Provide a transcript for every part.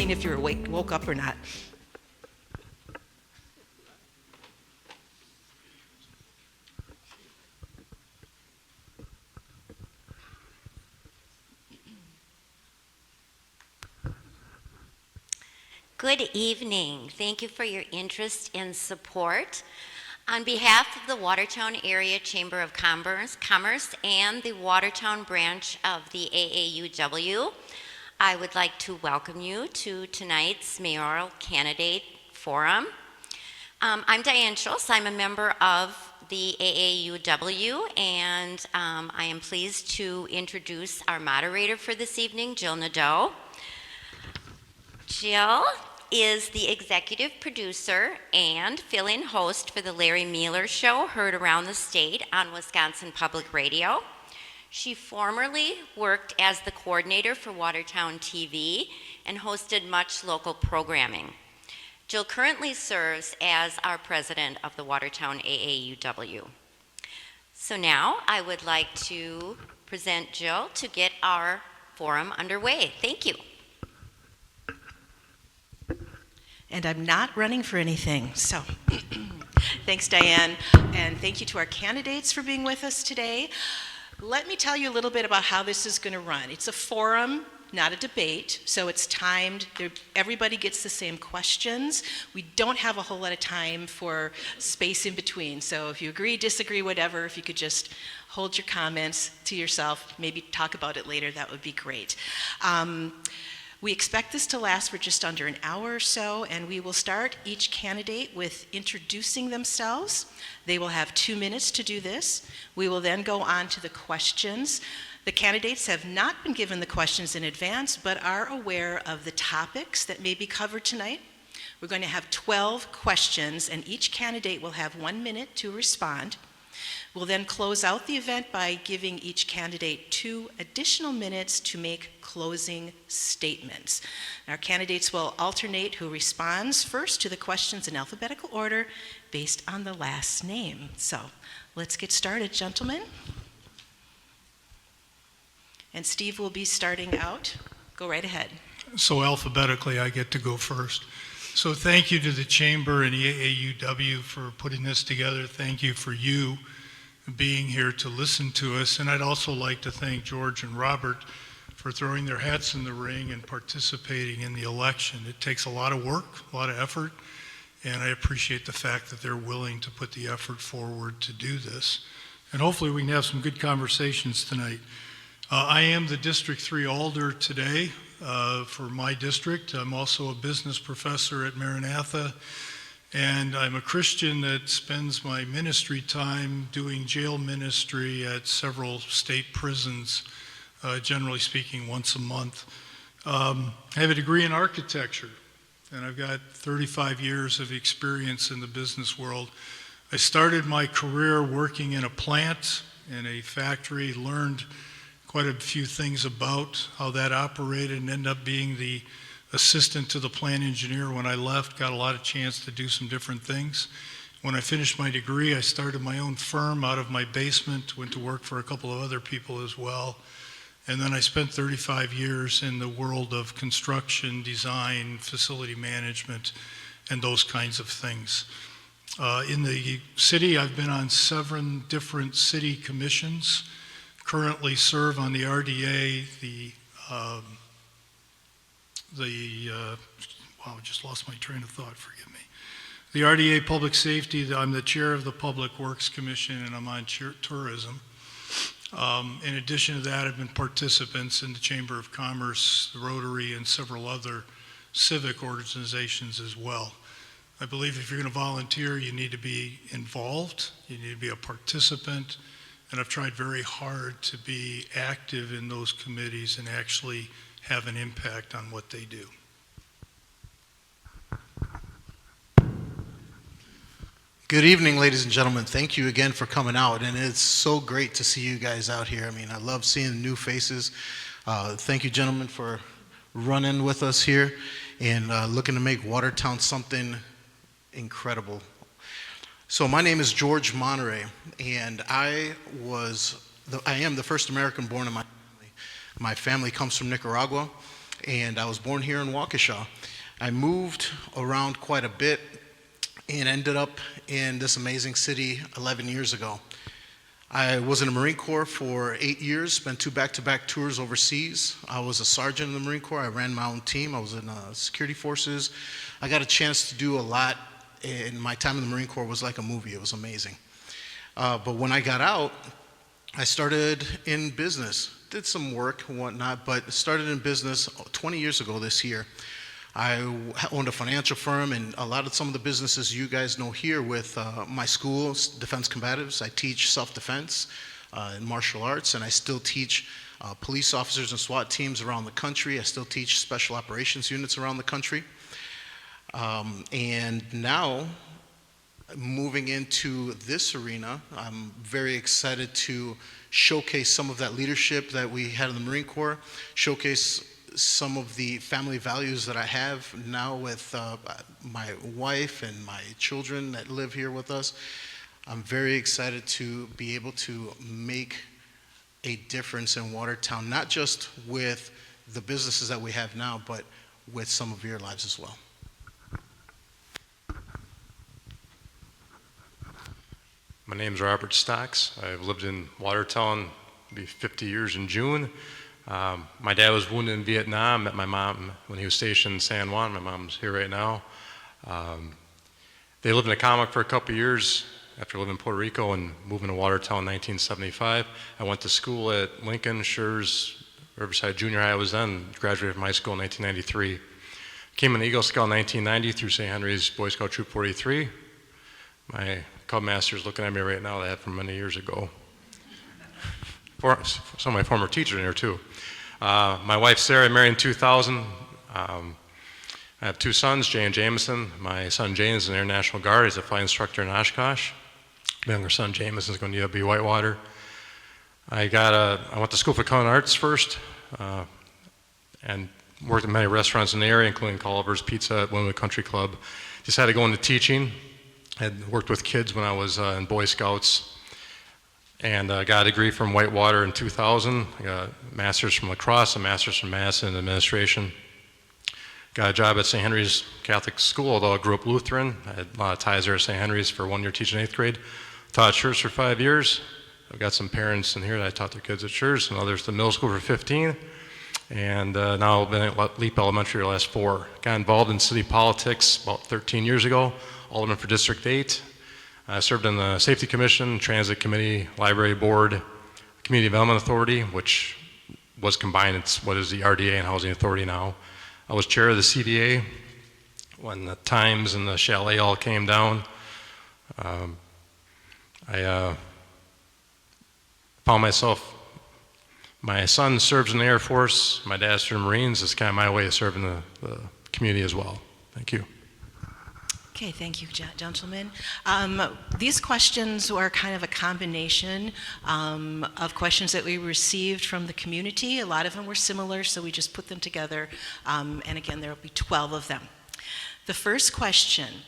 seeing if you woke up or not. Good evening. Thank you for your interest and support. On behalf of the Watertown Area Chamber of Commerce and the Watertown branch of the AAUW, I would like to welcome you to tonight's Mayoral Candidate Forum. I'm Diane Schultz. I'm a member of the AAUW, and I am pleased to introduce our moderator for this evening, Jill Nadeau. Jill is the executive producer and fill-in host for the Larry Mueller Show, heard around the state on Wisconsin Public Radio. She formerly worked as the coordinator for Watertown TV and hosted much local programming. Jill currently serves as our president of the Watertown AAUW. So now I would like to present Jill to get our forum underway. Thank you. And I'm not running for anything, so thanks, Diane, and thank you to our candidates for being with us today. Let me tell you a little bit about how this is going to run. It's a forum, not a debate, so it's timed. Everybody gets the same questions. We don't have a whole lot of time for space in between, so if you agree, disagree, whatever, if you could just hold your comments to yourself, maybe talk about it later, that would be great. We expect this to last for just under an hour or so, and we will start each candidate with introducing themselves. They will have 2 minutes to do this. We will then go on to the questions. The candidates have not been given the questions in advance, but are aware of the topics that may be covered tonight. We're going to have 12 questions, and each candidate will have 1 minute to respond. We'll then close out the event by giving each candidate 2 additional minutes to make closing statements. Our candidates will alternate who responds first to the questions in alphabetical order based on the last name. So let's get started, gentlemen. And Steve will be starting out. Go right ahead. So alphabetically, I get to go first. So thank you to the Chamber and the AAUW for putting this together. Thank you for you being here to listen to us. And I'd also like to thank George and Robert for throwing their hats in the ring and participating in the election. It takes a lot of work, a lot of effort, and I appreciate the fact that they're willing to put the effort forward to do this. And hopefully we can have some good conversations tonight. I am the District 3 Alder today for my district. I'm also a business professor at Maranatha, and I'm a Christian that spends my ministry time doing jail ministry at several state prisons, generally speaking, once a month. I have a degree in architecture, and I've got 35 years of experience in the business world. I started my career working in a plant, in a factory, learned quite a few things about how that operated, and ended up being the assistant to the plant engineer when I left. Got a lot of chance to do some different things. When I finished my degree, I started my own firm out of my basement, went to work for a couple of other people as well. And then I spent 35 years in the world of construction, design, facility management, and those kinds of things. In the city, I've been on 7 different city commissions. Currently serve on the RDA, wow, I just lost my train of thought, forgive me. The RDA Public Safety, I'm the chair of the Public Works Commission, and I'm on tourism. In addition to that, I've been participants in the Chamber of Commerce, the Rotary, and several other civic organizations as well. I believe if you're going to volunteer, you need to be involved, you need to be a participant, and I've tried very hard to be active in those committees and actually have an impact on what they do. Good evening, ladies and gentlemen. Thank you again for coming out, and it's so great to see you guys out here. I mean, I love seeing new faces. Thank you, gentlemen, for running with us here and looking to make Watertown something incredible. So my name is Jorge Monterrey, and I am the first American born in my family. My family comes from Nicaragua, and I was born here in Waukesha. I moved around quite a bit and ended up in this amazing city 11 years ago. I was in the Marine Corps for 8 years, spent 2 back-to-back tours overseas. I was a sergeant in the Marine Corps. I ran my own team. I was in security forces. I got a chance to do a lot, and my time in the Marine Corps was like a movie. It was amazing. But when I got out, I started in business, did some work and whatnot, but started in business 20 years ago this year. I owned a financial firm, and a lot of some of the businesses you guys know here with my school, Defense Combatives. I teach self-defense and martial arts, and I still teach police officers and SWAT teams around the country. I still teach special operations units around the country. And now, moving into this arena, I'm very excited to showcase some of that leadership that we had in the Marine Corps, showcase some of the family values that I have now with my wife and my children that live here with us. I'm very excited to be able to make a difference in Watertown, not just with the businesses that we have now, but with some of your lives as well. My name's Robert Stocks. I've lived in Watertown, it'll be 50 years in June. My dad was wounded in Vietnam. Met my mom when he was stationed in San Juan. My mom's here right now. They lived in a comic for a couple of years after living in Puerto Rico and moving to Watertown in 1975. I went to school at Lincoln, Schurz, Riverside Junior High I was then, graduated from high school in 1993. Came an Eagle Scout in 1990 through St. Henry's Boy Scout Troop 43. My Cub Master's looking at me right now, that from many years ago. Some of my former teachers in here too. My wife Sarah, I married in 2000. I have 2 sons, Jay and Jameson. My son Jay is in the Air National Guard. He's a flight instructor in Oshkosh. My younger son Jameson is going to UW Whitewater. I went to school for culinary arts first, and worked at many restaurants in the area, including Culver's Pizza at Winwood Country Club. Decided to go into teaching. Had worked with kids when I was in Boy Scouts, and got a degree from Whitewater in 2000. I got a master's from La Crosse, a master's from Madison in administration. Got a job at St. Henry's Catholic School, although I grew up Lutheran. I had a lot of ties there at St. Henry's for 1 year teaching 8th grade. Taught church for 5 years. I've got some parents in here that I taught their kids at church, and others at the middle school for 15. And now I've been at Leap Elementary the last 4. Got involved in city politics about 13 years ago, alderman for District 8. I served in the Safety Commission, Transit Committee, Library Board, Community Development Authority, which was combined. It's what is the RDA and Housing Authority now. I was chair of the CDA when the Times and the Chalet all came down. I found myself, my son serves in the Air Force, my dad served in the Marines. It's kind of my way of serving the community as well. Thank you. Okay, thank you, gentlemen. These questions are kind of a combination of questions that we received from the community. A lot of them were similar, so we just put them together. And again, there will be 12 of them. The first question: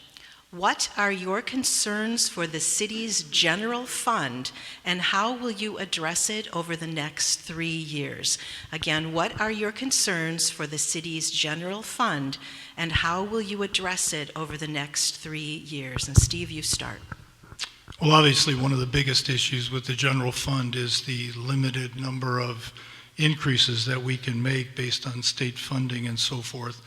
what are your concerns for the city's general fund, and how will you address it over the next 3 years? Again, what are your concerns for the city's general fund, and how will you address it over the next 3 years? And Steve, you start. Well, obviously, one of the biggest issues with the general fund is the limited number of increases that we can make based on state funding and so forth.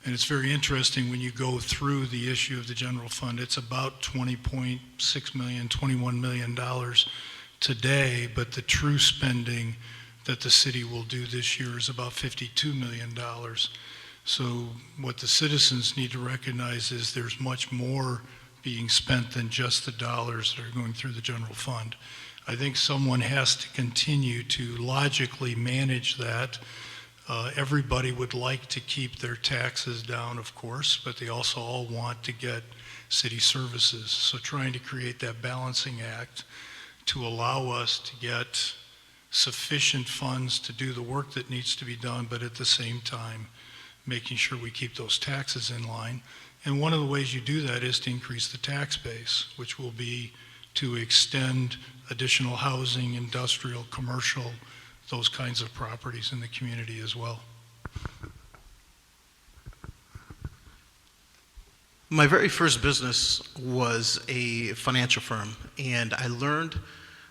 And it's very interesting when you go through the issue of the general fund. It's about $20.6 million, $21 million today, but the true spending that the city will do this year is about $52 million. So what the citizens need to recognize is there's much more being spent than just the dollars that are going through the general fund. I think someone has to continue to logically manage that. Everybody would like to keep their taxes down, of course, but they also all want to get city services. So trying to create that balancing act to allow us to get sufficient funds to do the work that needs to be done, but at the same time, making sure we keep those taxes in line. And one of the ways you do that is to increase the tax base, which will be to extend additional housing, industrial, commercial, those kinds of properties in the community as well. My very first business was a financial firm, and I learned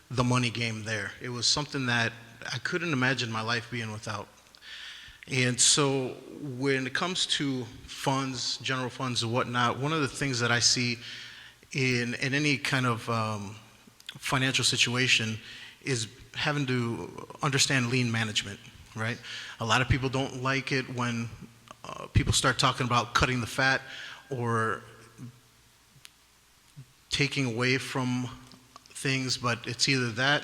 the money game there. It was something that I couldn't imagine my life being without. And so when it comes to funds, general funds and whatnot, one of the things that I see in any kind of financial situation is having to understand lean management, right? A lot of people don't like it when people start talking about cutting the fat or taking away from things, but it's either that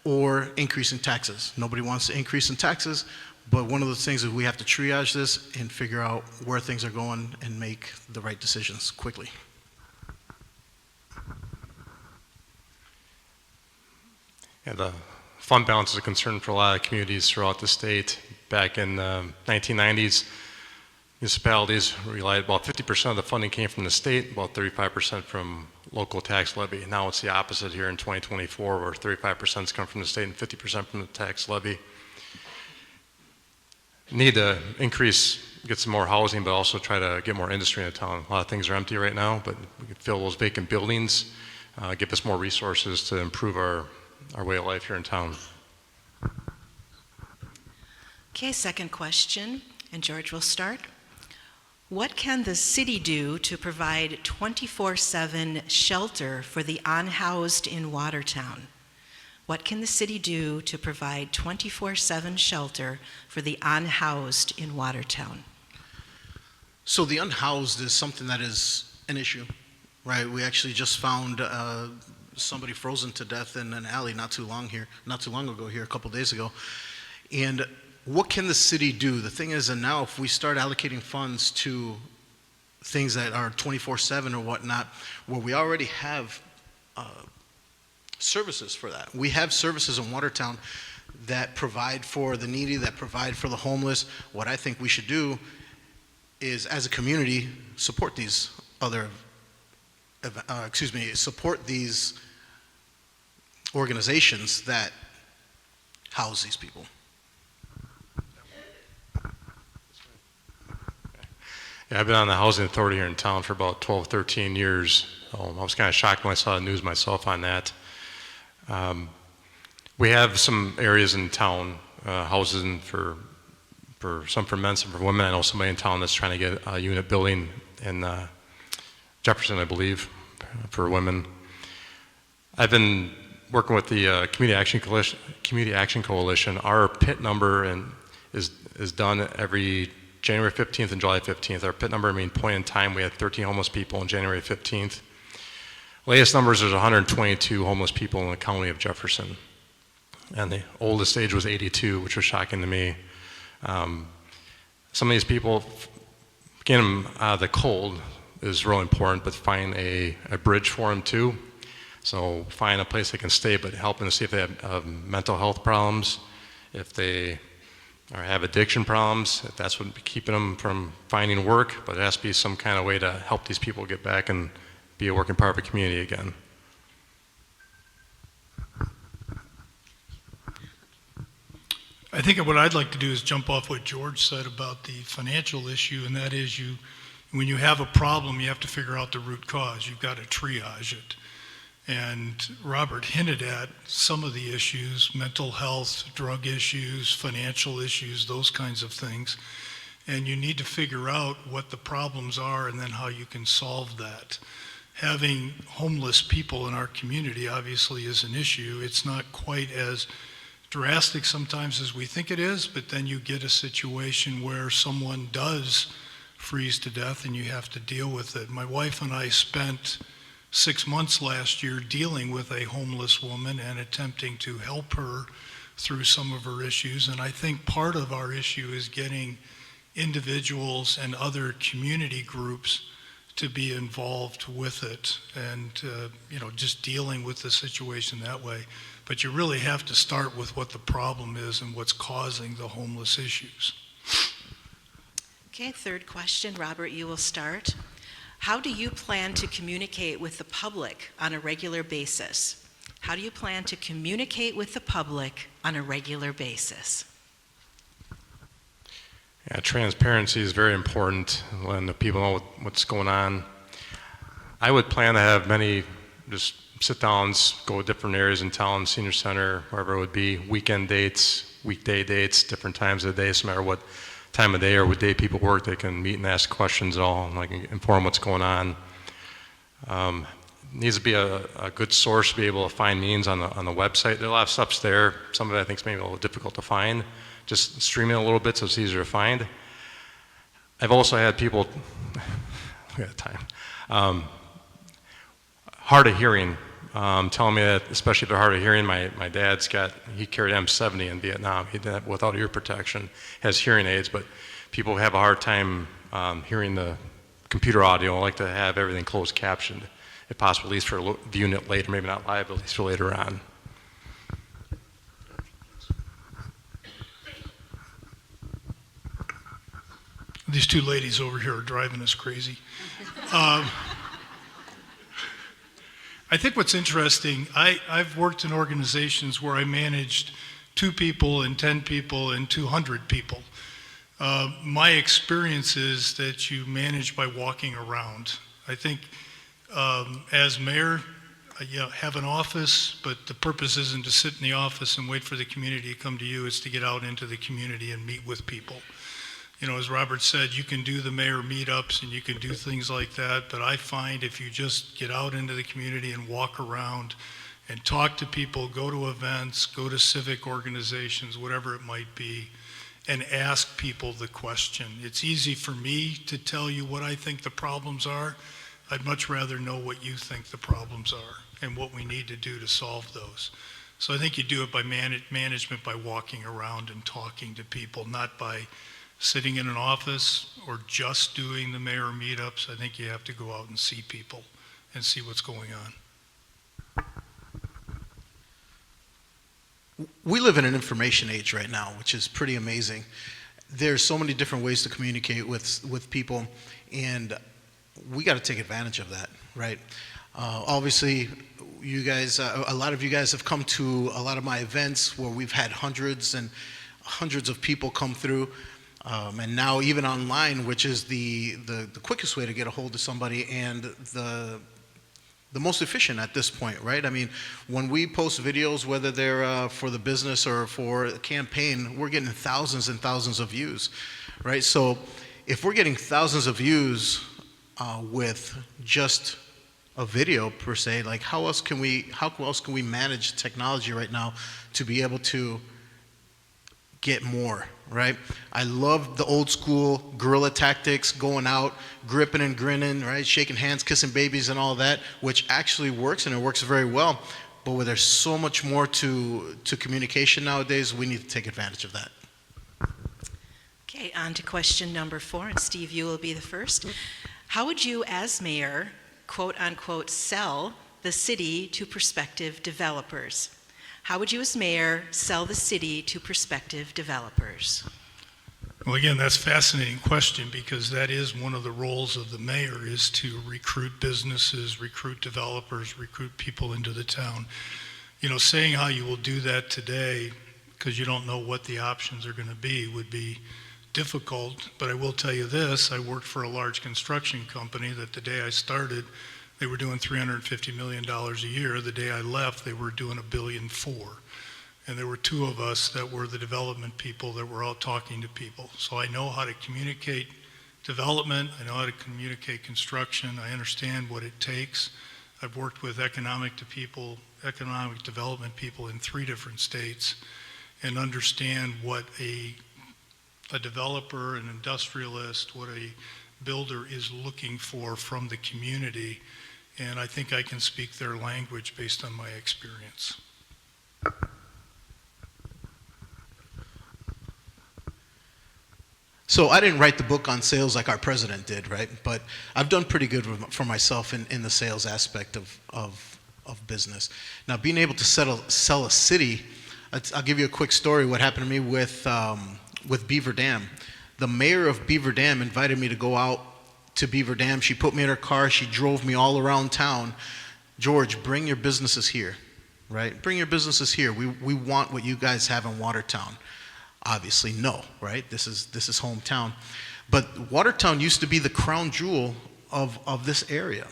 or increasing taxes. Nobody wants to increase in taxes, but one of the things is we have to triage this and figure out where things are going and make the right decisions quickly. Yeah, the fund balance is a concern for a lot of communities throughout the state. Back in the 1990s, municipalities relied, about 50% of the funding came from the state, about 35% from local tax levy. Now it's the opposite here in 2024, where 35% has come from the state and 50% from the tax levy. Need to get some more housing, but also try to get more industry in the town. A lot of things are empty right now, but we could fill those vacant buildings, give us more resources to improve our way of life here in town. Okay, second question, and George will start. What can the city do to provide 24/7 shelter for the unhoused in Watertown? What can the city do to provide 24/7 shelter for the unhoused in Watertown? So the unhoused is something that is an issue, right? We actually just found somebody frozen to death in an alley not too long ago here, a couple days ago. And what can the city do? The thing is, and now if we start allocating funds to things that are 24/7 or whatnot, where we already have services for that. We have services in Watertown that provide for the needy, that provide for the homeless. What I think we should do is, as a community, support these support these organizations that house these people. Yeah, I've been on the housing authority here in town for about 12, 13 years. I was kind of shocked when I saw the news myself on that. We have some areas in town, housing for some for men, some for women. I know somebody in town that's trying to get a unit building in Jefferson, I believe, for women. I've been working with the Community Action Coalition. Our PIT number is done every January 15th and July 15th. Our PIT number, I mean point in time, we had 13 homeless people on January 15th. Latest numbers, there's 122 homeless people in the county of Jefferson. And the oldest age was 82, which was shocking to me. Some of these people, getting them out of the cold is really important, but find a bridge for them too. So find a place they can stay, but help them to see if they have mental health problems, if they have addiction problems, if that's what's keeping them from finding work, but it has to be some kind of way to help these people get back and be a working part of a community again. I think what I'd like to do is jump off what George said about the financial issue, and that is when you have a problem, you have to figure out the root cause. You've got to triage it. And Robert hinted at some of the issues: mental health, drug issues, financial issues, those kinds of things. And you need to figure out what the problems are and then how you can solve that. Having homeless people in our community obviously is an issue. It's not quite as drastic sometimes as we think it is, but then you get a situation where someone does freeze to death and you have to deal with it. My wife and I spent 6 months last year dealing with a homeless woman and attempting to help her through some of her issues. And I think part of our issue is getting individuals and other community groups to be involved with it and just dealing with the situation that way. But you really have to start with what the problem is and what's causing the homeless issues. Okay, third question. Robert, you will start. How do you plan to communicate with the public on a regular basis? How do you plan to communicate with the public on a regular basis? Yeah, transparency is very important when the people know what's going on. I would plan to have many just sit-downs, go to different areas in town, senior center, wherever it would be, weekend dates, weekday dates, different times of the day, so no matter what time of day or what day people work, they can meet and ask questions all, and like inform what's going on. Needs to be a good source to be able to find means on the website. There are a lot of stuff there. Some of it I think is maybe a little difficult to find. Just streaming a little bit so it's easier to find. I've also had people, we got time, hard of hearing, telling me that, especially if they're hard of hearing, my dad's he carried M70 in Vietnam. He did that without ear protection, has hearing aids, but people have a hard time hearing the computer audio. I like to have everything closed captioned, if possible, at least for viewing it later, maybe not live, but at least for later on. These two ladies over here are driving us crazy. I think what's interesting, I've worked in organizations where I managed 2 people and 10 people and 200 people. My experience is that you manage by walking around. I think as mayor, you have an office, but the purpose isn't to sit in the office and wait for the community to come to you. It's to get out into the community and meet with people. You know, as Robert said, you can do the mayor meetups and you can do things like that, but I find if you just get out into the community and walk around and talk to people, go to events, go to civic organizations, whatever it might be, and ask people the question. It's easy for me to tell you what I think the problems are. I'd much rather know what you think the problems are and what we need to do to solve those. So I think you do it by management, by walking around and talking to people, not by sitting in an office or just doing the mayor meetups. I think you have to go out and see people and see what's going on. We live in an information age right now, which is pretty amazing. There's so many different ways to communicate with people, and we got to take advantage of that, right? Obviously, you guys, a lot of you guys have come to a lot of my events where we've had hundreds and hundreds of people come through. And now even online, which is the quickest way to get a hold of somebody and the most efficient at this point, right? I mean, when we post videos, whether they're for the business or for a campaign, we're getting thousands and thousands of views, right? So if we're getting thousands of views with just a video per se, like how else can we manage technology right now to be able to get more, right? I love the old school guerrilla tactics, going out, gripping and grinning, right? Shaking hands, kissing babies and all that, which actually works, and it works very well. But where there's so much more to communication nowadays, we need to take advantage of that. Okay, on to question number 4, and Steve, you will be the first. How would you, as mayor, quote unquote, sell the city to prospective developers? How would you, as mayor, sell the city to prospective developers? Well, again, that's a fascinating question because that is one of the roles of the mayor is to recruit businesses, recruit developers, recruit people into the town. You know, saying how you will do that today because you don't know what the options are going to be would be difficult, but I will tell you this, I worked for a large construction company that the day I started, they were doing $350 million a year. The day I left, they were doing $1.4 billion. And there were 2 of us that were the development people that were out talking to people. So I know how to communicate development. I know how to communicate construction. I understand what it takes. I've worked with economic development people in 3 different states and understand what a developer, an industrialist, what a builder is looking for from the community. And I think I can speak their language based on my experience. So I didn't write the book on sales like our president did, right? But I've done pretty good for myself in the sales aspect of business. Now, being able to sell a city, I'll give you a quick story what happened to me with Beaver Dam. The mayor of Beaver Dam invited me to go out to Beaver Dam. She put me in her car. She drove me all around town. George, bring your businesses here, right? Bring your businesses here. We want what you guys have in Watertown. Obviously, no, right? This is hometown. But Watertown used to be the crown jewel of this area,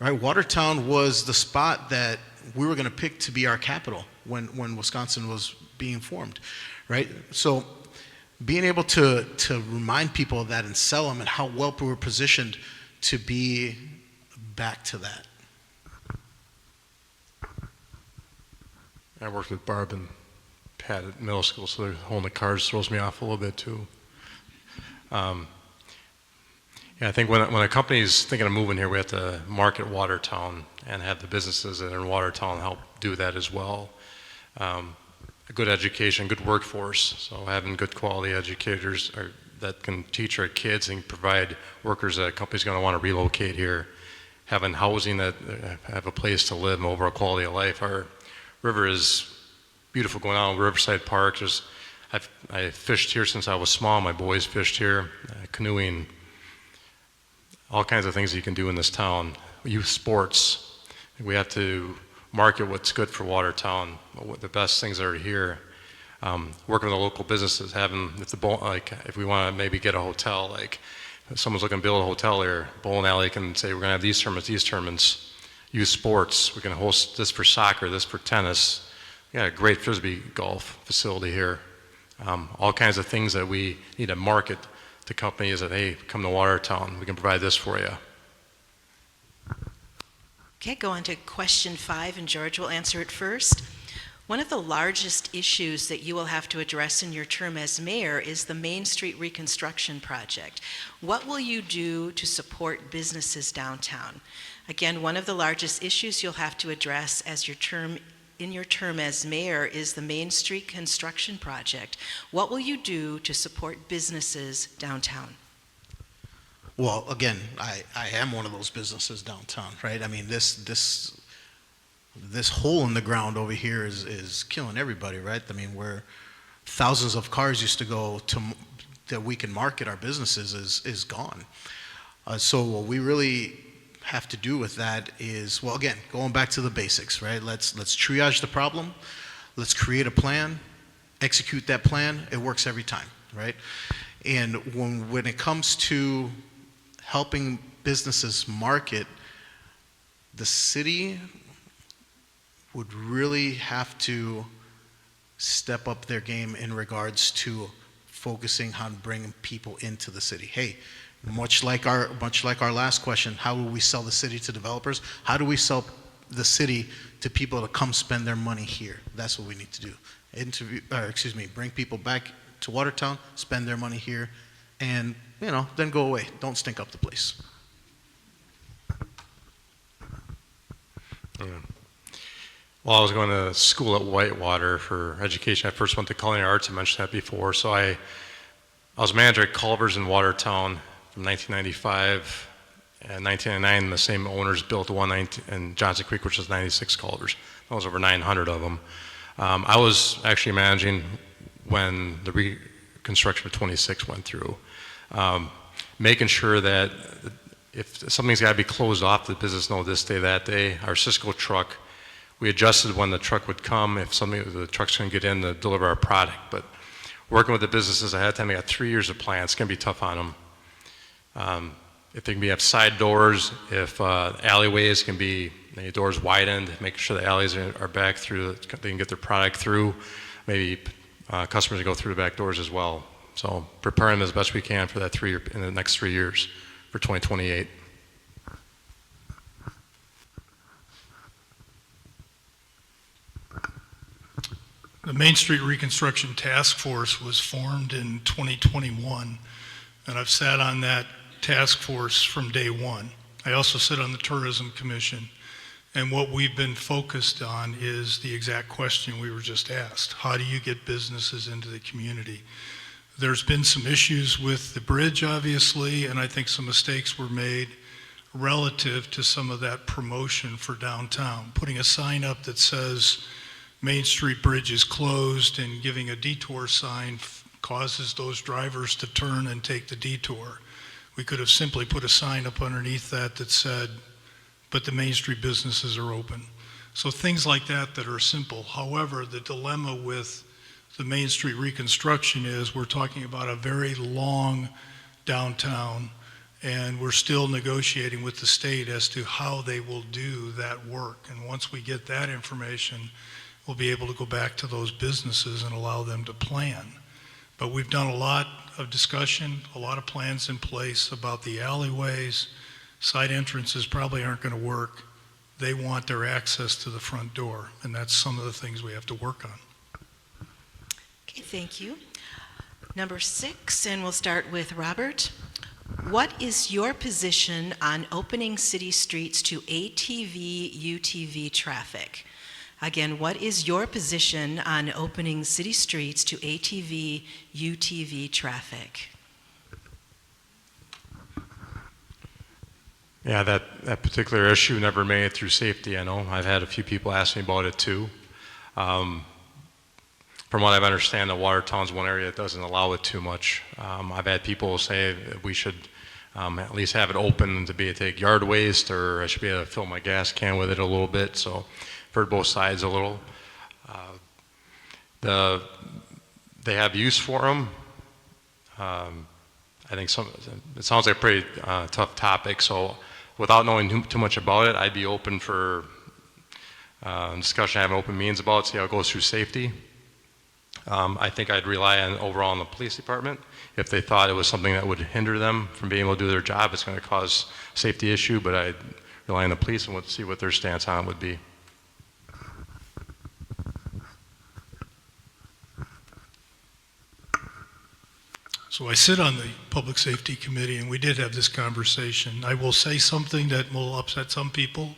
right? Watertown was the spot that we were going to pick to be our capital when Wisconsin was being formed, right? So being able to remind people of that and sell them and how well we were positioned to be back to that. I worked with Barb and Pat at middle school, so they're holding the cards throws me off a little bit too. Yeah, I think when a company is thinking of moving here, we have to market Watertown and have the businesses that are in Watertown help do that as well. A good education, good workforce, so having good quality educators that can teach our kids and provide workers that a company's going to want to relocate here. Having housing that have a place to live and overall quality of life. Our river is beautiful going out in Riverside Park. I fished here since I was small. My boys fished here, canoeing, all kinds of things you can do in this town. Youth sports. We have to market what's good for Watertown, the best things that are here. Working with the local businesses, if we want to maybe get a hotel, like if someone's looking to build a hotel here, bowling alley can say we're going to have these tournaments. Youth sports, we can host this for soccer, this for tennis. Yeah, a great Frisbee golf facility here. All kinds of things that we need to market to companies that, hey, come to Watertown, we can provide this for you. Okay, go on to question 5, and George will answer it first. One of the largest issues that you will have to address in your term as mayor is the Main Street reconstruction project. What will you do to support businesses downtown? Again, one of the largest issues you'll have to address in your term as mayor is the Main Street construction project. What will you do to support businesses downtown? Well, again, I am one of those businesses downtown, right? I mean, this hole in the ground over here is killing everybody, right? I mean, where thousands of cars used to go to that we can market our businesses is gone. So what we really have to do with that is, well, again, going back to the basics, right? Let's triage the problem. Let's create a plan, execute that plan. It works every time, right? And when it comes to helping businesses market, the city would really have to step up their game in regards to focusing on bringing people into the city. Hey, much like our last question, how will we sell the city to developers? How do we sell the city to people to come spend their money here? That's what we need to do. Bring people back to Watertown, spend their money here, and then go away. Don't stink up the place. Yeah. Well, I was going to school at Whitewater for education. I first went to culinary arts. I mentioned that before. So I was manager at Culver's in Watertown from 1995 and 1999. The same owners built one in Johnson Creek, which was 96 Culver's. That was over 900 of them. I was actually managing when the reconstruction of 26 went through, making sure that if something's got to be closed off, the business know this day, that day. Our Cisco truck, we adjusted when the truck would come, if the truck's going to get in to deliver our product. But working with the businesses ahead of time, they got 3 years of plans. It's going to be tough on them. If they can have side doors, if alleyways can be doors widened, making sure the alleys are back through, they can get their product through. Maybe customers can go through the back doors as well. So preparing them as best we can for that in the next 3 years for 2028. The Main Street Reconstruction Task Force was formed in 2021, and I've sat on that task force from day one. I also sit on the Tourism Commission, and what we've been focused on is the exact question we were just asked. How do you get businesses into the community? There's been some issues with the bridge, obviously, and I think some mistakes were made relative to some of that promotion for downtown. Putting a sign up that says Main Street Bridge is closed and giving a detour sign causes those drivers to turn and take the detour. We could have simply put a sign up underneath that said, but the Main Street businesses are open. So things like that are simple. However, the dilemma with the Main Street reconstruction is we're talking about a very long downtown, And we're still negotiating with the state as to how they will do that work. And once we get that information, we'll be able to go back to those businesses and allow them to plan. But we've done a lot of discussion, a lot of plans in place about the alleyways. Side entrances probably aren't going to work. They want their access to the front door, and that's some of the things we have to work on. Okay, thank you. Number 6, and we'll start with Robert. What is your position on opening city streets to ATV, UTV traffic? Again, what is your position on opening city streets to ATV, UTV traffic? Yeah, that particular issue never made it through safety, I know. I've had a few people ask me about it too. From what I understand, the Watertown's one area that doesn't allow it too much. I've had people say that we should at least have it open to be able to take yard waste, or I should be able to fill my gas can with it a little bit. So I've heard both sides a little. They have use for them. I think it sounds like a pretty tough topic. So without knowing too much about it, I'd be open for discussion, having open meetings about it, see how it goes through safety. I think I'd rely on overall on the police department. If they thought it was something that would hinder them from being able to do their job, it's going to cause a safety issue, but I'd rely on the police and see what their stance on it would be. So I sit on the Public Safety Committee, and we did have this conversation. I will say something that will upset some people,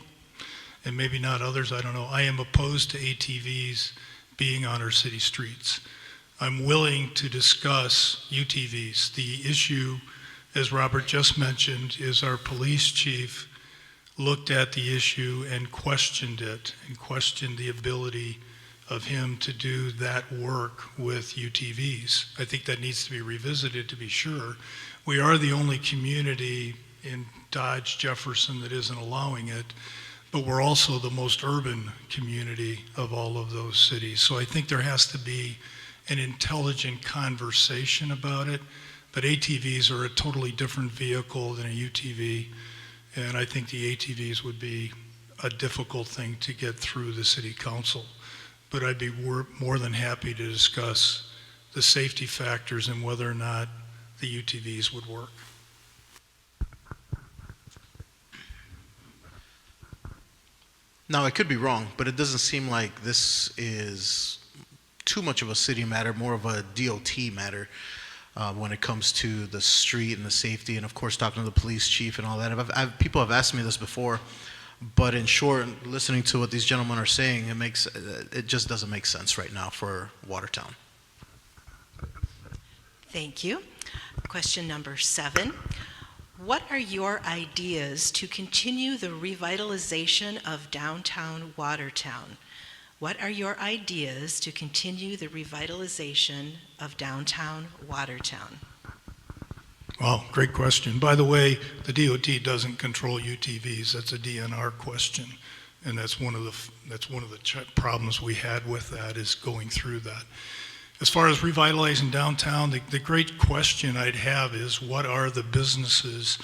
and maybe not others, I don't know. I am opposed to ATVs being on our city streets. I'm willing to discuss UTVs. The issue, as Robert just mentioned, is our police chief looked at the issue and questioned it, and questioned the ability of him to do that work with UTVs. I think that needs to be revisited, to be sure. We are the only community in Dodge, Jefferson that isn't allowing it, but we're also the most urban community of all of those cities. So I think there has to be an intelligent conversation about it, but ATVs are a totally different vehicle than a UTV, and I think the ATVs would be a difficult thing to get through the city council. But I'd be more than happy to discuss the safety factors and whether or not the UTVs would work. Now, I could be wrong, but it doesn't seem like this is too much of a city matter, more of a DOT matter when it comes to the street and the safety, and of course talking to the police chief and all that. People have asked me this before, but in short, listening to what these gentlemen are saying, it just doesn't make sense right now for Watertown. Thank you. Question number 7. What are your ideas to continue the revitalization of downtown Watertown? What are your ideas to continue the revitalization of downtown Watertown? Well, great question. By the way, the DOT doesn't control UTVs. That's a DNR question, and that's one of the problems we had with that, is going through that. As far as revitalizing downtown, the great question I'd have is, what are the businesses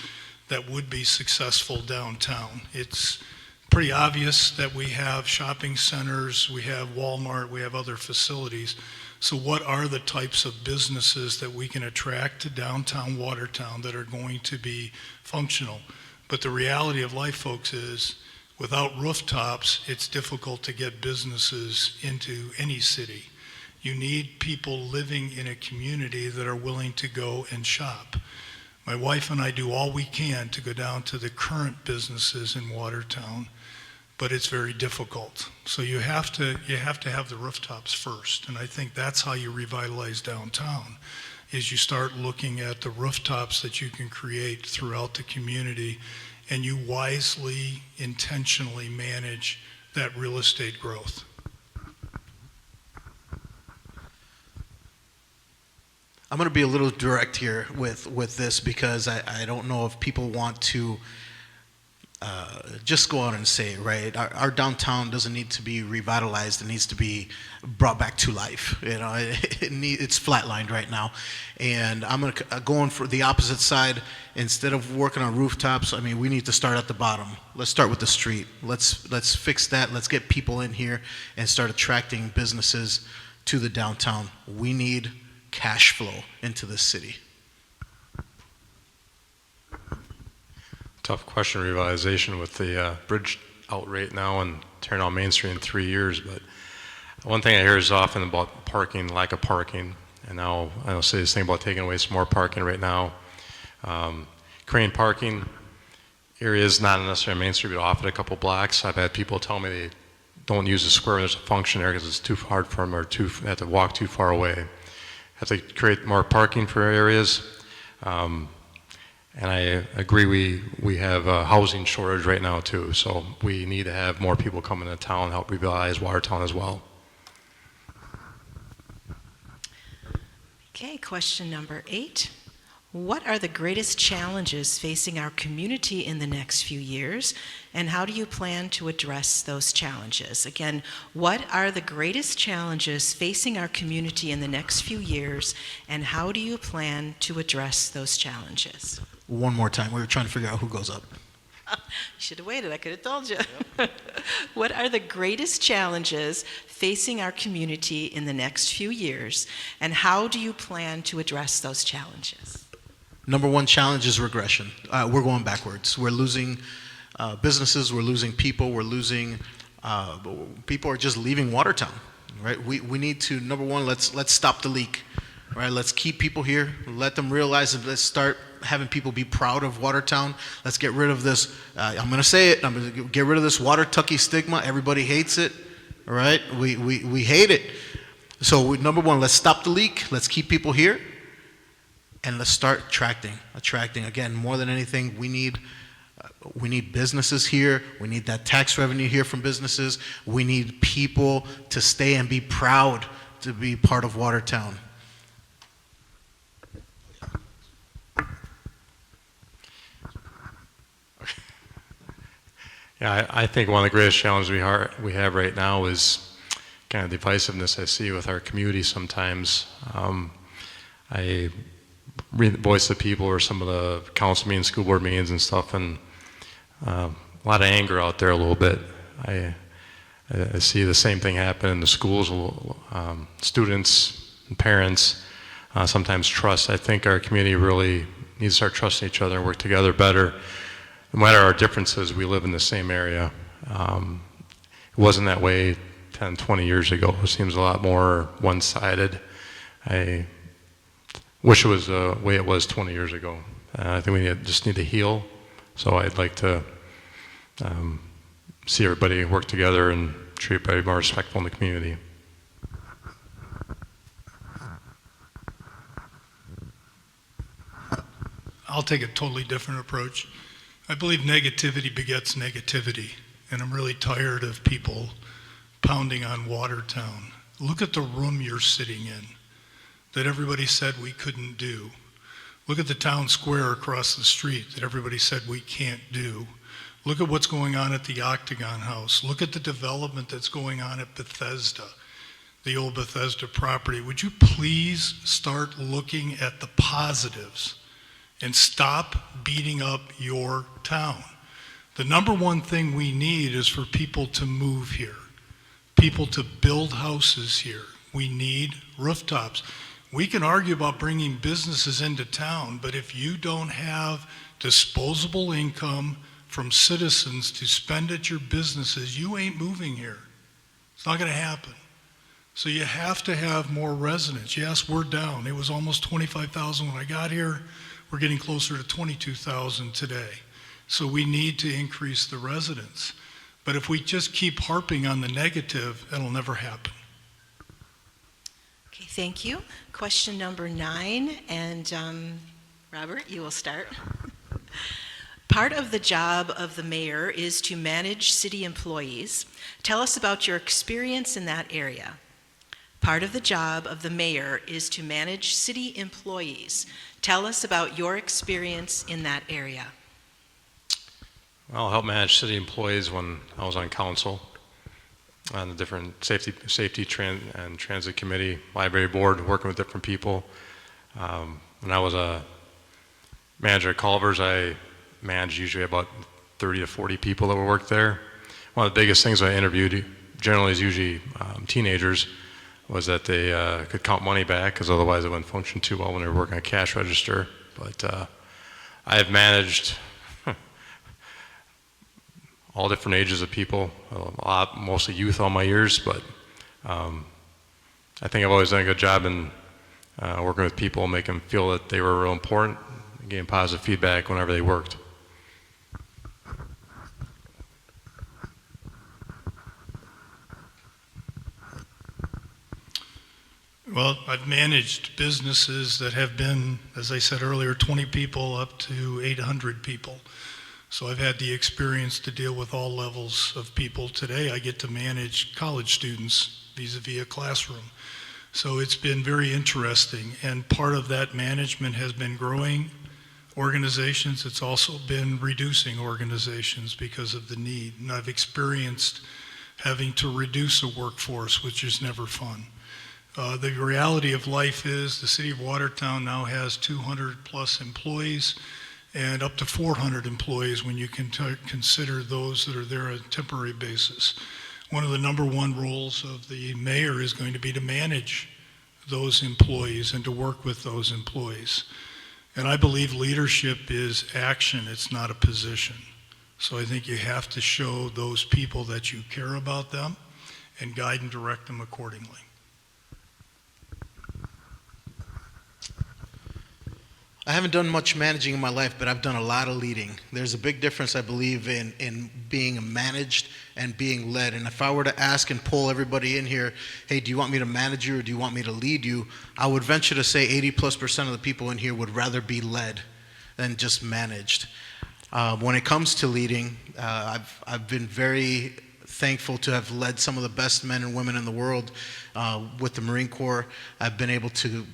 that would be successful downtown? It's pretty obvious that we have shopping centers, we have Walmart, we have other facilities. So what are the types of businesses that we can attract to downtown Watertown that are going to be functional? But the reality of life, folks, is without rooftops, it's difficult to get businesses into any city. You need people living in a community that are willing to go and shop. My wife and I do all we can to go down to the current businesses in Watertown, but it's very difficult. So you have to have the rooftops first, and I think that's how you revitalize downtown, is you start looking at the rooftops that you can create throughout the community, and you wisely, intentionally manage that real estate growth. I'm going to be a little direct here with this, because I don't know if people want to just go out and say it, right? Our downtown doesn't need to be revitalized. It needs to be brought back to life. It's flatlined right now. And I'm going for the opposite side. Instead of working on rooftops, I mean, we need to start at the bottom. Let's start with the street. Let's fix that. Let's get people in here and start attracting businesses to the downtown. We need cash flow into this city. Tough question, revitalization with the bridge out right now and tearing out Main Street in 3 years. But one thing I hear is often about parking, lack of parking. And now I don't say this thing about taking away some more parking right now. Creating parking areas, not necessarily on Main Street, but off at a couple blocks. I've had people tell me they don't use the square when there's a function there because it's too hard for them or they have to walk too far away. Have to create more parking for areas. And I agree we have a housing shortage right now too, so we need to have more people come into town, help revitalize Watertown as well. Okay, question number 8. What are the greatest challenges facing our community in the next few years, and how do you plan to address those challenges? Again, what are the greatest challenges facing our community in the next few years, and how do you plan to address those challenges? One more time. We were trying to figure out who goes up. You should have waited. I could have told you. Yep. What are the greatest challenges facing our community in the next few years, and how do you plan to address those challenges? Number one challenge is regression. We're going backwards. We're losing businesses. We're losing people. We're losing. People are just leaving Watertown. Right. We need to. Number one, let's stop the leak. Right. Let's keep people here. Let them realize that. Let's start having people be proud of Watertown. Let's get rid of this. I'm going to say it. I'm going to get rid of this Watertucky stigma. Everybody hates it. All right. We hate it. So number one, let's stop the leak. Let's keep people here. And let's start attracting. Again, more than anything, we need businesses here. We need that tax revenue here from businesses. We need people to stay and be proud to be part of Watertown. Yeah, I think one of the greatest challenges we have right now is kind of divisiveness I see with our community sometimes. I voice the people or some of the council meetings, school board meetings and stuff, and a lot of anger out there a little bit. I see the same thing happen in the schools. Students and parents sometimes trust. I think our community really needs to start trusting each other and work together better. No matter our differences, we live in the same area. It wasn't that way 10, 20 years ago. It seems a lot more one-sided. I wish it was the way it was 20 years ago. I think we just need to heal. So I'd like to see everybody work together and treat everybody more respectful in the community. I'll take a totally different approach. I believe negativity begets negativity, and I'm really tired of people pounding on Watertown. Look at the room you're sitting in that everybody said we couldn't do. Look at the town square across the street that everybody said we can't do. Look at what's going on at the Octagon House. Look at the development that's going on at Bethesda, the old Bethesda property. Would you please start looking at the positives and stop beating up your town? The number one thing we need is for people to move here, people to build houses here. We need rooftops. We can argue about bringing businesses into town, but if you don't have disposable income from citizens to spend at your businesses, you ain't moving here. It's not going to happen. So you have to have more residents. Yes, we're down. It was almost 25,000 when I got here. We're getting closer to 22,000 today. So we need to increase the residents. But if we just keep harping on the negative, it'll never happen. Okay, thank you. Question number 9, and Robert, you will start. Part of the job of the mayor is to manage city employees. Tell us about your experience in that area. Part of the job of the mayor is to manage city employees. Tell us about your experience in that area. I'll help manage city employees when I was on council, on the different and transit committee, library board, working with different people. When I was a manager at Culver's, I managed usually about 30 to 40 people that would work there. One of the biggest things I interviewed generally is usually teenagers, was that they could count money back, because otherwise it wouldn't function too well when they were working a cash register. But I have managed all different ages of people, mostly youth all my years, but I think I've always done a good job in working with people, making them feel that they were real important, and getting positive feedback whenever they worked. Well, I've managed businesses that have been, as I said earlier, 20 people up to 800 people. So I've had the experience to deal with all levels of people. Today I get to manage college students vis-a-vis a classroom. So it's been very interesting, and part of that management has been growing organizations. It's also been reducing organizations because of the need. And I've experienced having to reduce a workforce, which is never fun. The reality of life is the city of Watertown now has 200 plus employees and up to 400 employees when you can consider those that are there on a temporary basis. One of the number one roles of the mayor is going to be to manage those employees and to work with those employees. And I believe leadership is action, it's not a position. So I think you have to show those people that you care about them and guide and direct them accordingly. I haven't done much managing in my life, but I've done a lot of leading. There's a big difference, I believe, in being managed and being led. And if I were to ask and poll everybody in here, hey, do you want me to manage you or do you want me to lead you? I would venture to say 80+% of the people in here would rather be led than just managed. When it comes to leading, I've been very thankful to have led some of the best men and women in the world with the Marine Corps. I've been able to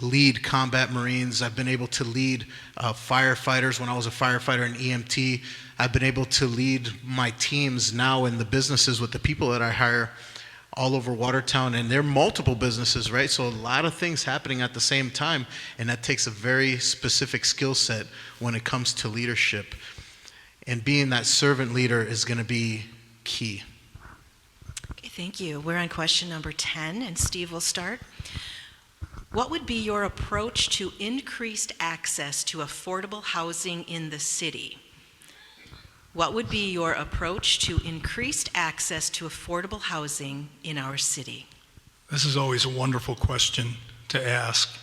lead combat Marines. I've been able to lead firefighters when I was a firefighter in EMT. I've been able to lead my teams now in the businesses with the people that I hire all over Watertown, and there are multiple businesses, right? So a lot of things happening at the same time, and that takes a very specific skill set when it comes to leadership. And being that servant leader is going to be key. Okay, thank you. We're on question number 10, and Steve will start. What would be your approach to increased access to affordable housing in the city? What would be your approach to increased access to affordable housing in our city? This is always a wonderful question to ask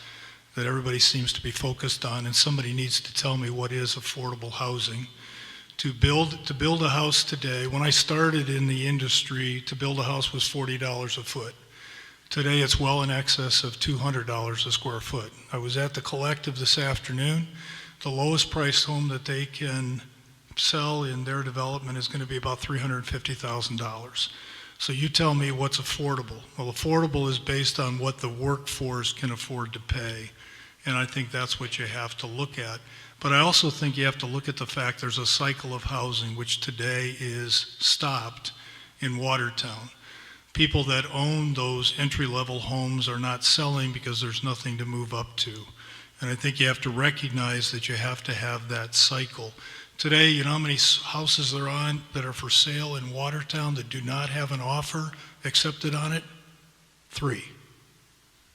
that everybody seems to be focused on, and somebody needs to tell me what is affordable housing. To build a house today, when I started in the industry, to build a house was $40 a foot. Today it's well in excess of $200 a square foot. I was at the Collective this afternoon. The lowest priced home that they can sell in their development is going to be about $350,000. So you tell me what's affordable. Well, affordable is based on what the workforce can afford to pay. And I think that's what you have to look at. But I also think you have to look at the fact there's a cycle of housing which today is stopped in Watertown. People that own those entry-level homes are not selling because there's nothing to move up to. And I think you have to recognize that you have to have that cycle. Today, you know how many houses there are that are for sale in Watertown that do not have an offer accepted on it? 3.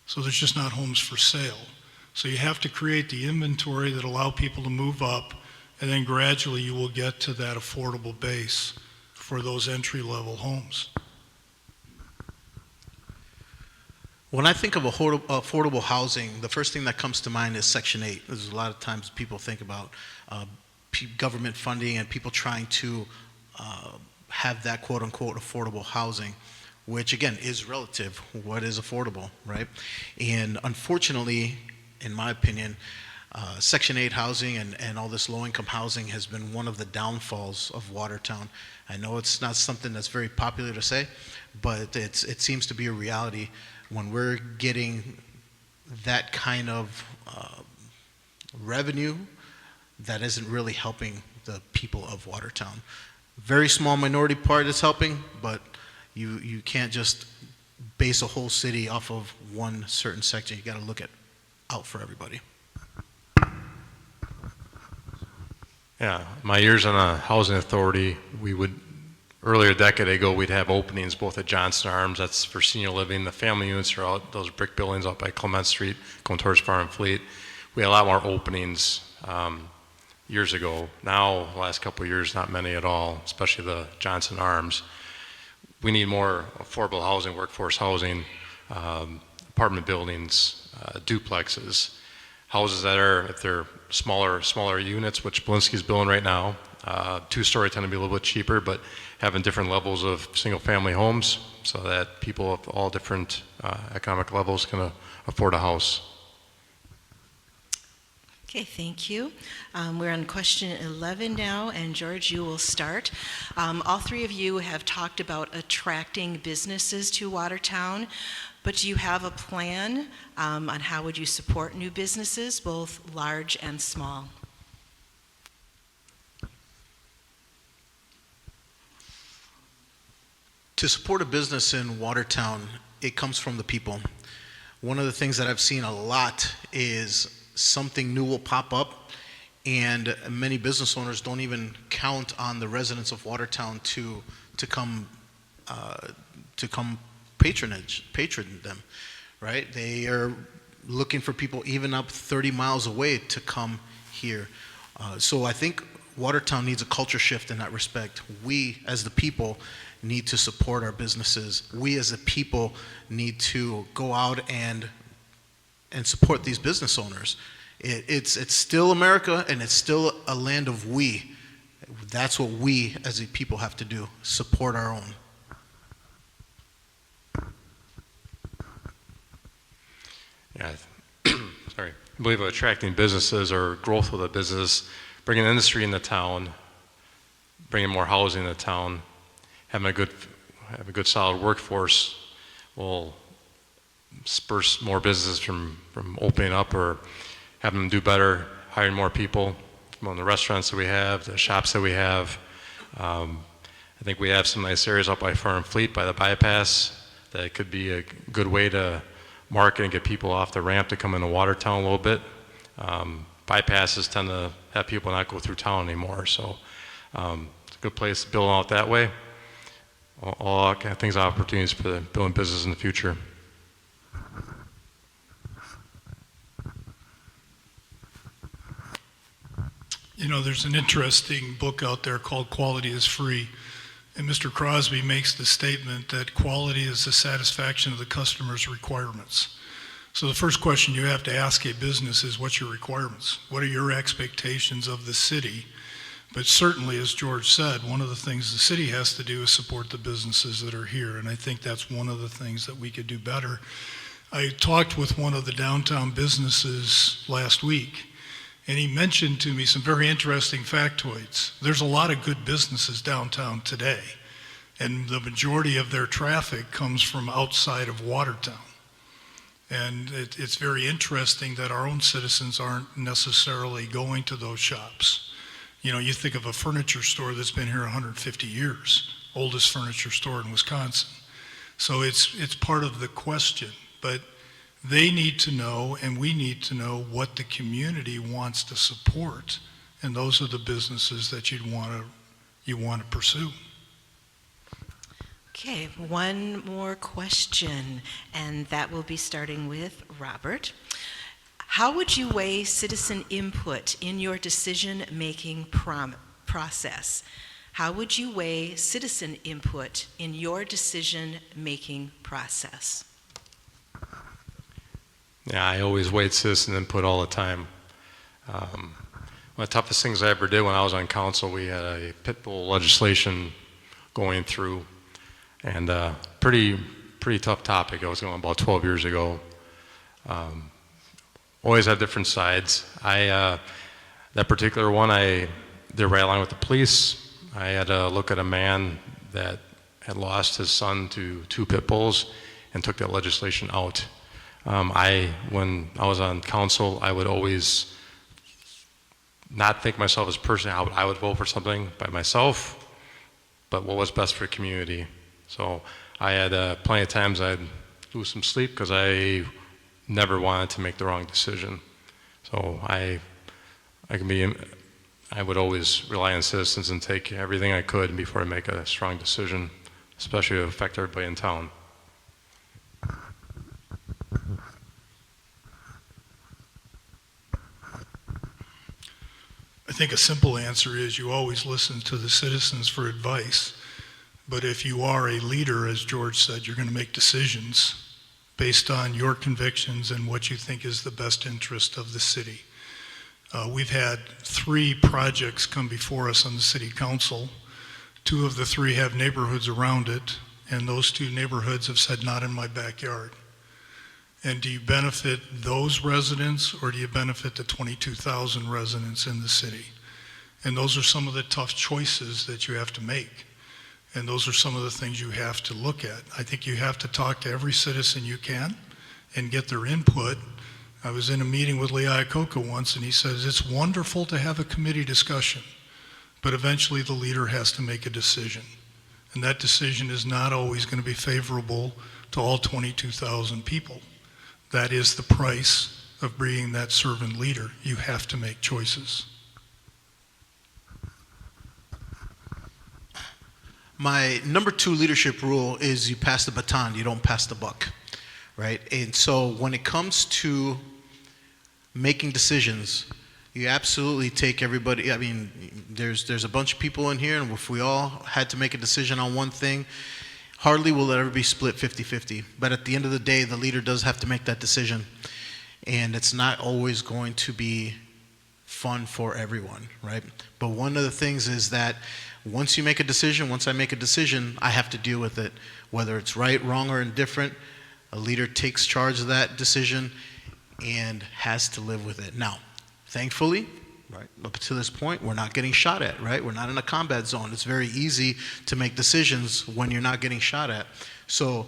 So there's just not homes for sale. So you have to create the inventory that allow people to move up, and then gradually you will get to that affordable base for those entry-level homes. When I think of affordable housing, the first thing that comes to mind is Section 8. There's a lot of times people think about government funding and people trying to have that quote-unquote affordable housing, which again is relative. What is affordable, right? And unfortunately, in my opinion, Section 8 housing and all this low-income housing has been one of the downfalls of Watertown. I know it's not something that's very popular to say, but it seems to be a reality. When we're getting that kind of revenue, that isn't really helping the people of Watertown. Very small minority part is helping, but you can't just base a whole city off of one certain section. You got to look out for everybody. Yeah, my years on a housing authority, earlier a decade ago, we'd have openings both at Johnson Arms, that's for senior living. The family units are out, those brick buildings out by Clement Street, going towards Farm and Fleet. We had a lot more openings years ago. Now, the last couple of years, not many at all, especially the Johnson Arms. We need more affordable housing, workforce housing, apartment buildings, duplexes, houses that are, if they're smaller units, which Belinsky's building right now. Two-story tend to be a little bit cheaper, but having different levels of single-family homes so that people of all different economic levels can afford a house. Okay, thank you. We're on question 11 now, and George, you will start. All three of you have talked about attracting businesses to Watertown, but do you have a plan on how would you support new businesses, both large and small? To support a business in Watertown, it comes from the people. One of the things that I've seen a lot is something new will pop up, and many business owners don't even count on the residents of Watertown to come patron them, right? They are looking for people even up 30 miles away to come here. So I think Watertown needs a culture shift in that respect. We, as the people, need to support our businesses. We, as a people, need to go out and support these business owners. It's still America, and it's still a land of we. That's what we, as a people, have to do, support our own. Yeah, sorry. I believe attracting businesses or growth of the business, bringing industry in the town, bringing more housing in the town, having a good solid workforce will spur more businesses from opening up or having them do better, hiring more people from the restaurants that we have, the shops that we have. I think we have some nice areas up by Farm and Fleet by the bypass that could be a good way to market and get people off the ramp to come into Watertown a little bit. Bypasses tend to have people not go through town anymore, so it's a good place to build out that way. All kind of things, opportunities for the building business in the future. You know, there's an interesting book out there called Quality is Free, and Mr. Crosby makes the statement that quality is the satisfaction of the customer's requirements. So the first question you have to ask a business is, what's your requirements? What are your expectations of the city? But certainly, as George said, one of the things the city has to do is support the businesses that are here, and I think that's one of the things that we could do better. I talked with one of the downtown businesses last week, and he mentioned to me some very interesting factoids. There's a lot of good businesses downtown today, and the majority of their traffic comes from outside of Watertown. And it's very interesting that our own citizens aren't necessarily going to those shops. You know, you think of a furniture store that's been here 150 years, oldest furniture store in Wisconsin. So it's part of the question, but they need to know, and we need to know what the community wants to support, and those are the businesses that you want to pursue. Okay, one more question, and that will be starting with Robert. How would you weigh citizen input in your decision-making process? How would you weigh citizen input in your decision-making process? Yeah, I always weighed citizen input all the time. One of the toughest things I ever did when I was on council, we had a pit bull legislation going through, and pretty tough topic. It was going about 12 years ago. Always had different sides. That particular one, I did right along with the police. I had to look at a man that had lost his son to 2 pit bulls and took that legislation out. When I was on council, I would always not think myself as a person, how I would vote for something by myself, but what was best for the community. So I had plenty of times I'd lose some sleep because I never wanted to make the wrong decision. So I would always rely on citizens and take everything I could before I make a strong decision, especially to affect everybody in town. I think a simple answer is you always listen to the citizens for advice. But if you are a leader, as George said, you're going to make decisions based on your convictions and what you think is the best interest of the city. We've had 3 projects come before us on the city council. 2 of the 3 have neighborhoods around it, and those 2 neighborhoods have said, not in my backyard. And do you benefit those residents, or do you benefit the 22,000 residents in the city? And those are some of the tough choices that you have to make. And those are some of the things you have to look at. I think you have to talk to every citizen you can and get their input. I was in a meeting with Lee Iacocca once, and he says, it's wonderful to have a committee discussion, but eventually the leader has to make a decision. And that decision is not always going to be favorable to all 22,000 people. That is the price of being that servant leader. You have to make choices. My number 2 leadership rule is you pass the baton, you don't pass the buck, right? And so when it comes to making decisions, you absolutely take everybody. I mean, there's a bunch of people in here, and if we all had to make a decision on one thing, hardly will it ever be split 50-50. But at the end of the day, the leader does have to make that decision. And it's not always going to be fun for everyone, right? But one of the things is that once you make a decision, once I make a decision, I have to deal with it. Whether it's right, wrong, or indifferent, a leader takes charge of that decision and has to live with it. Now, thankfully, right, up to this point, we're not getting shot at, right? We're not in a combat zone. It's very easy to make decisions when you're not getting shot at. So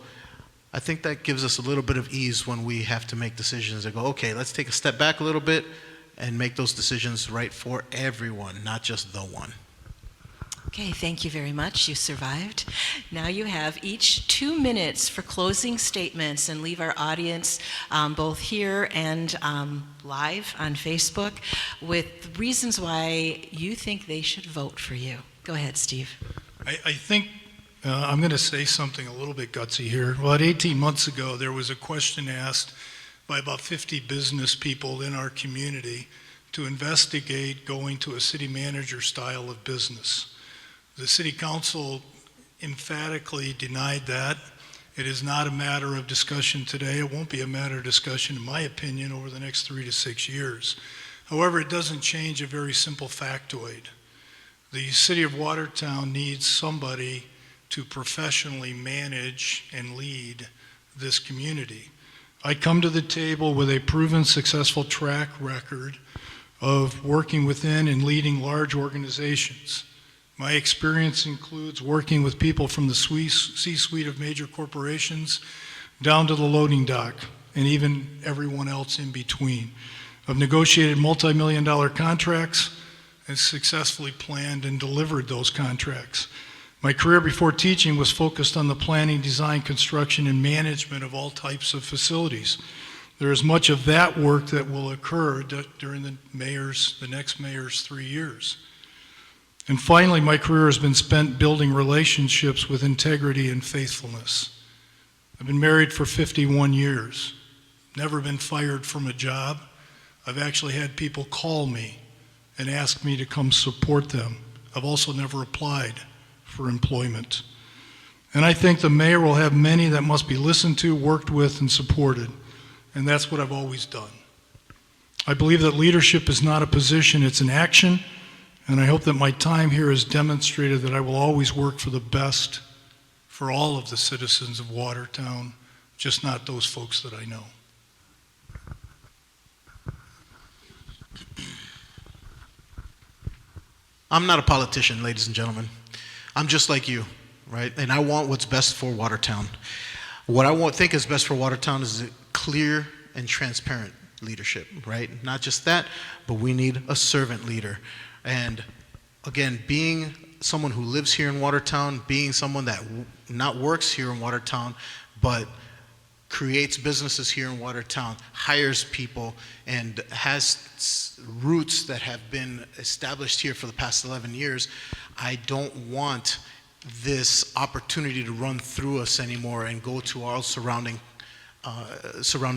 I think that gives us a little bit of ease when we have to make decisions and go, okay, let's take a step back a little bit and make those decisions right for everyone, not just the one. Okay, thank you very much. You survived. Now you have each 2 minutes for closing statements, and leave our audience both here and live on Facebook with reasons why you think they should vote for you. Go ahead, Steve. I think I'm going to say something a little bit gutsy here. About 18 months ago, there was a question asked by about 50 business people in our community to investigate going to a city manager style of business. The city council emphatically denied that. It is not a matter of discussion today. It won't be a matter of discussion, in my opinion, over the next 3 to 6 years. However, it doesn't change a very simple factoid. The city of Watertown needs somebody to professionally manage and lead this community. I come to the table with a proven successful track record of working within and leading large organizations. My experience includes working with people from the C-suite of major corporations down to the loading dock and even everyone else in between. I've negotiated multi-million-dollar contracts and successfully planned and delivered those contracts. My career before teaching was focused on the planning, design, construction, and management of all types of facilities. There is much of that work that will occur during the next mayor's 3 years. And finally, my career has been spent building relationships with integrity and faithfulness. I've been married for 51 years, never been fired from a job. I've actually had people call me and ask me to come support them. I've also never applied for employment. And I think the mayor will have many that must be listened to, worked with, and supported. And that's what I've always done. I believe that leadership is not a position, it's an action. And I hope that my time here has demonstrated that I will always work for the best for all of the citizens of Watertown, just not those folks that I know. I'm not a politician, ladies and gentlemen. I'm just like you, right? And I want what's best for Watertown. What I think is best for Watertown is clear and transparent. leadership, right? Not just that, but we need a servant leader. And again, being someone who lives here in Watertown, being someone that not works here in Watertown, but creates businesses here in Watertown, hires people, and has roots that have been established here for the past 11 years, I don't want this opportunity to run through us anymore and go to our surrounding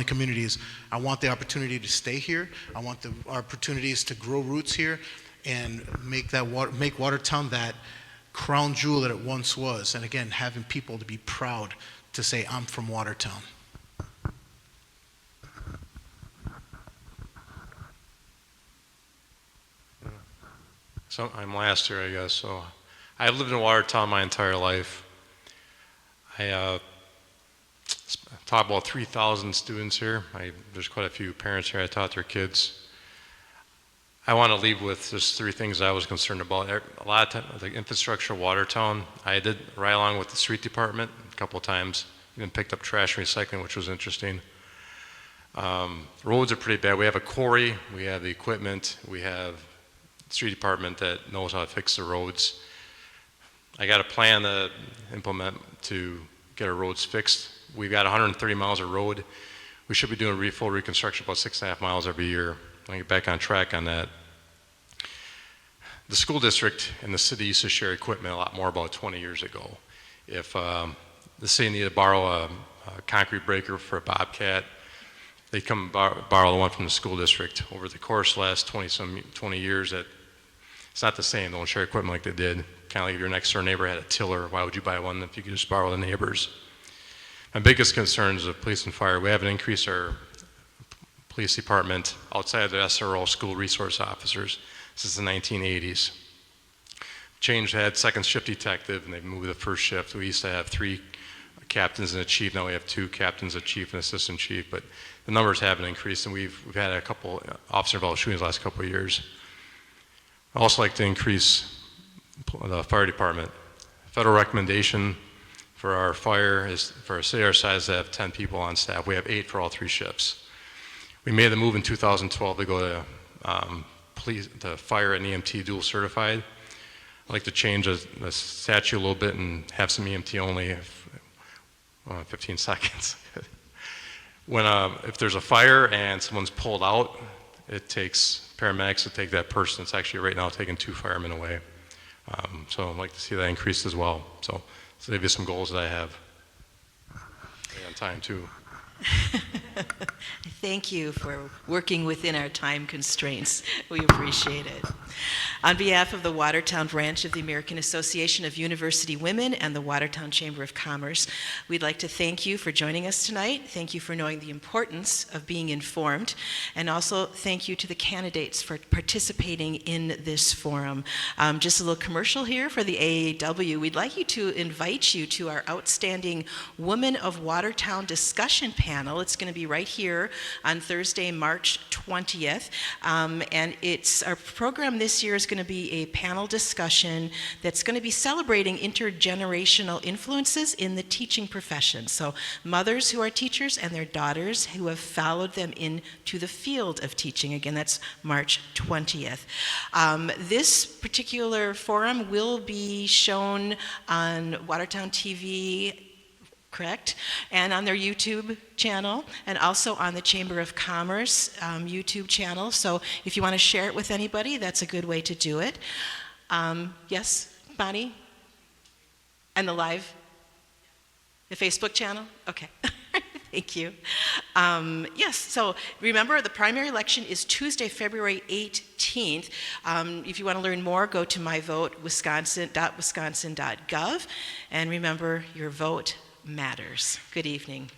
communities. I want the opportunity to stay here. I want the opportunities to grow roots here and make Watertown that crown jewel that it once was. And again, having people to be proud to say, I'm from Watertown. So I'm last here, I guess. So I've lived in Watertown my entire life. I taught about 3,000 students here. There's quite a few parents here. I taught their kids. I want to leave with just three things I was concerned about. A lot of the infrastructure of Watertown, I did ride along with the street department a couple of times, even picked up trash and recycling, which was interesting. Roads are pretty bad. We have a quarry, we have the equipment, we have the street department that knows how to fix the roads. I got a plan to implement to get our roads fixed. We've got 130 miles of road. We should be doing full reconstruction about 6.5 miles every year. I'll get back on track on that. The school district and the city used to share equipment a lot more about 20 years ago. If the city needed to borrow a concrete breaker for a Bobcat, they'd come borrow the one from the school district. Over the course of the last 20 years, it's not the same. They don't share equipment like they did. Kind of like if your next door neighbor had a tiller, why would you buy one if you could just borrow the neighbor's? My biggest concern is the police and fire. We haven't increased our police department outside of the SRO, school resource officers, since the 1980s. Had second shift detective, and they've moved to the first shift. We used to have 3 captains and a chief. Now we have 2 captains, a chief, and assistant chief. But the numbers haven't increased, and we've had a couple officer-involved shootings the last couple of years. I'd also like to increase the fire department. Federal recommendation for our fire is for a city our size to have 10 people on staff. We have 8 for all 3 shifts. We made the move in 2012 to go to fire and EMT dual certified. I'd like to change the statute a little bit and have some EMT only, 15 seconds. If there's a fire and someone's pulled out, it takes paramedics to take that person. It's actually right now taking 2 firemen away. So I'd like to see that increased as well. So these are some goals that I have. On time too. Thank you for working within our time constraints. We appreciate it. On behalf of the Watertown branch of the American Association of University Women and the Watertown Chamber of Commerce, we'd like to thank you for joining us tonight. Thank you for knowing the importance of being informed, and also thank you to the candidates for participating in this forum. Just a little commercial here for the AAUW. We'd like to invite you to our outstanding Women of Watertown discussion panel. It's going to be right here on Thursday, March 20th. And our program this year is going to be a panel discussion that's going to be celebrating intergenerational influences in the teaching profession. So mothers who are teachers and their daughters who have followed them into the field of teaching. Again, that's March 20th. This particular forum will be shown on Watertown TV, correct? And on their YouTube channel, and also on the Chamber of Commerce YouTube channel. So if you want to share it with anybody, that's a good way to do it. Yes, Bonnie? And the Facebook channel? Okay. Thank you. Yes, so remember, the primary election is Tuesday, February 18th. If you want to learn more, go to myvote.wisconsin.gov. And remember, your vote matters. Good evening.